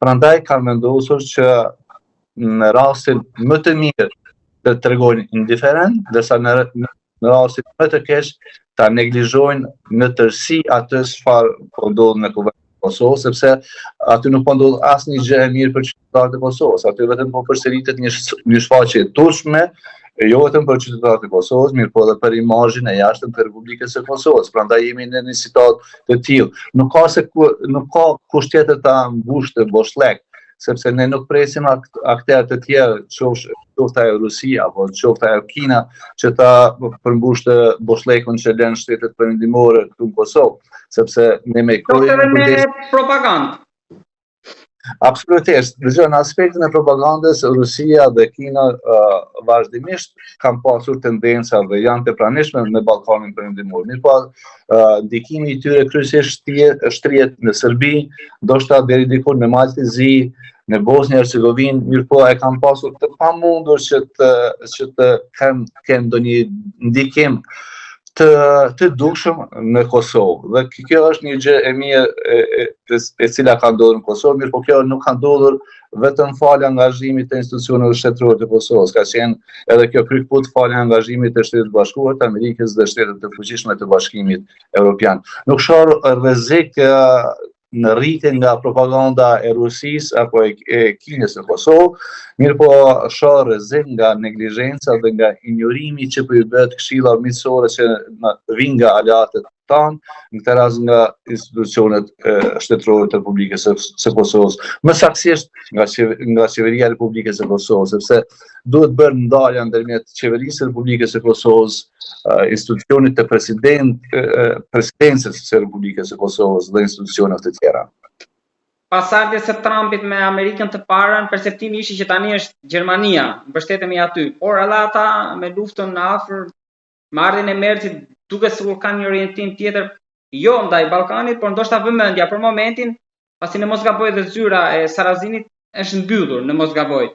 Prandaj kanë vendosur që në rastin më të mirë të tregojnë indiferent, ndërsa në rastin më të keq ta neglizhojnë në tërësi atë çfarë po ndodh në kuvendin e Kosovës, sepse aty nuk po ndodh asnjë gjë e mirë për qytetarët e Kosovës. Aty vetëm po përsëritet një shfaqje e turpshme, jo vetëm për qytetarët e Kosovës, mirë po edhe për imazhin e jashtëm të Republikës së Kosovës. Prandaj jemi në një situatë të tillë. Nuk ka kusht tjetër ta mbush të boshllëk, sepse ne nuk presim aktorë të tjerë, qoftë ajo Rusia apo qoftë ajo Kina, që ta përmbush të boshllëkun që lënë shtetet perëndimore këtu në Kosovë, sepse ne me propagandë. Absolutisht. Në aspektin e propagandës, Rusia dhe Kina vazhdimisht kanë pasur tendenca dhe janë të pranishme në Ballkanin perëndimor. Mirpo ndikimi i tyre kryesisht shtrihet në Serbi, ndoshta deri diku në Maltezi, në Bosnjë-Hercegovinë, mirpo e kanë pasur të pamundur që të kenë ndonjë ndikim të dukshëm në Kosovë. Dhe kjo është një gjë e mirë e cila ka ndodhur në Kosovë, mirë po kjo nuk ka ndodhur vetëm falë angazhimit të institucioneve shtetërore të Kosovës, ka qenë edhe kjo krykput falë angazhimit të Shtetit Bashkuar të Amerikës dhe shtetet të fuqishme të Bashkimit Evropian. Nuk shoh rrezik në rritje nga propaganda e Rusisë apo e Kinës në Kosovë, mirë po shoh rrezik nga neglizhenca dhe nga injorimi që po i bëhet këshilla miqësore që vijnë nga aleatët tanë, në këtë rast nga institucionet shtetërore të Republikës së Kosovës, më saktësisht nga qeveria e Republikës së Kosovës, sepse duhet bërë ndalja ndërmjet qeverisë së Republikës së Kosovës, institucionit të presidencës së Republikës së Kosovës dhe institucionet të tjera. Pas ardhjes së Trumpit me Amerikën të parën, perceptimi ishte që tani është Gjermania, mbështetemi aty, por edhe ata me luftën në afër, me ardhjen e Merçit, duket sikur kanë një orientim tjetër, jo ndaj Ballkanit, por ndoshta vëmendja për momentin, pasi në mos gaboj dhe zyra e Sarazinit është mbyllur, në mos gaboj.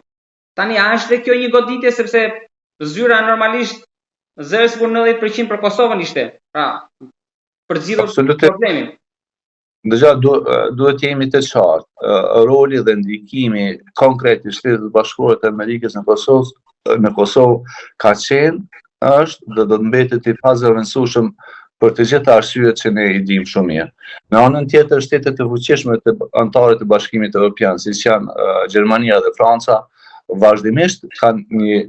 Tani a është dhe kjo një goditje, sepse zyra normalisht zërë sikur 90% për Kosovën ishte, pra përzidur problemin. Dëgja, duhet jemi të qartë. Roli dhe ndikimi konkret i Shtetit Bashkuar të Amerikës në Kosovë ka qenë, është dhe do të mbetet i pazëvendësueshëm për të gjitha arsyet që ne i dimë shumë mirë. Në anën tjetër, shtetet e fuqishme të anëtarë të Bashkimit Evropian, siç janë Gjermania dhe Franca, vazhdimisht kanë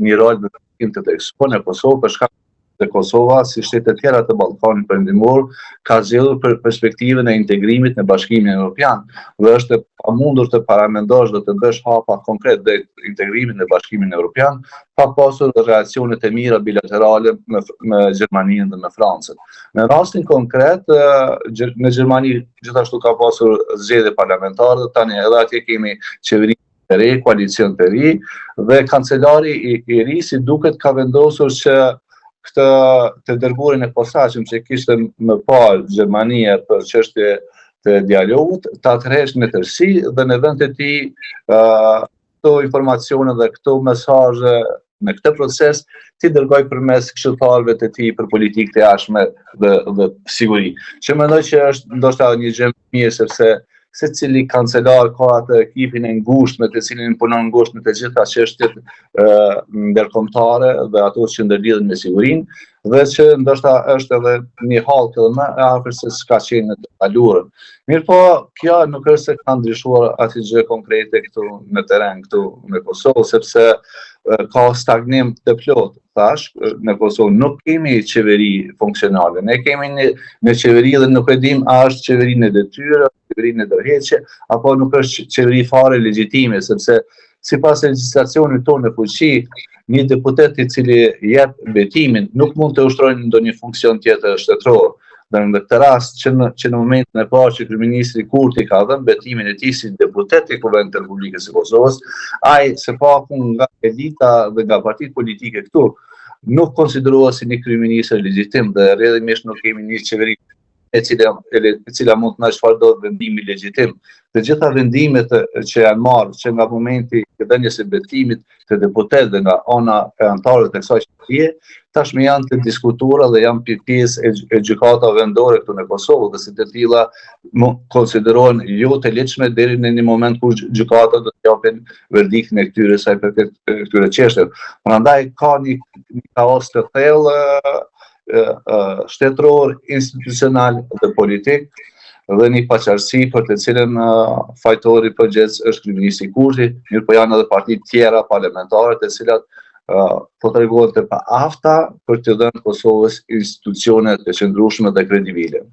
një rol në ndrikim të tekstuar në Kosovë, për shkak se Kosova, si shtetet tjera të Ballkanit perëndimor, ka zgjedhur për perspektivën e integrimit në Bashkimin Evropian dhe është pamundur të paramendosh dhe të bësh hapa konkret drejt integrimit në Bashkimin Evropian, pa pasur relacione të mira bilaterale me Gjermaninë dhe me Francën. Në rastin konkret, në Gjermani gjithashtu ka pasur zgjedhje parlamentare, tani edhe atje kemi qeveri të re, koalicion të ri, dhe kancelari i ri si duket ka vendosur që këtë të dërguarin e posaçëm që kishte më parë Gjermania për çështje të dialogut, ta tërheqë në tërësi dhe në vend të tij këto informacione dhe këto mesazhe në këtë proces ti dërgoj përmes këshilltarëve të tij për politikë të jashtme dhe siguri. Që mendoj që është ndoshta një gjë e mirë sepse secili kancelar ka atë ekipin e ngushtë me të cilin punon ngushtë në të gjitha çështjet ndërkombëtare dhe ato që ndërlidhen me sigurinë, dhe që ndoshta është edhe një hallkë edhe më e afër se s'ka qenë në të kaluarën. Mirëpo kjo nuk është se ka ndryshuar asgjë konkrete këtu në terren këtu në Kosovë, sepse ka stagnim të plotë. Thash, në Kosovë nuk kemi qeveri funksionale. Ne kemi në qeveri dhe nuk e dim a është qeveri në detyrë, qeveri në dërheqje, apo nuk është qeveri fare legjitime, sepse sipas legjislacionit tonë në fuqi, një deputet i cili jep betimin nuk mund të ushtrojë ndonjë funksion tjetër shtetëror. Dhe në këtë rast që në momentin e parë që kryeministri Kurti ka dhënë betimin e tij si deputet i Kuvendit të Republikës së Kosovës, ai së paku nga elita dhe nga partitë politike këtu nuk konsiderohet si një kryeminist legjitim dhe rrjedhimisht nuk kemi një qeveri e cila mund të na çfarë do vendimi legjitim. Të gjitha vendimet që janë marrë që nga momenti i dhënies së betimit të deputet dhe nga ana e anëtarëve të kësaj shtëpie, tashmë janë të diskutuara dhe janë pjesë e gjykatave vendore këtu në Kosovë, dhe si të tilla konsiderohen jo të lehtëshme deri në një moment kur gjykata do të japin verdiktin e këtyre sa i përket këtyre çështjeve. Prandaj ka një kaos të thellë shtetëror, institucional dhe politik, dhe një paqartësi për të cilën fajtori përgjithës është kryeministri Kurti, mirë po janë edhe partitë tjera parlamentare të cilat po tregohen të paafta për të dhënë Kosovës institucione të qëndrueshme dhe kredibile.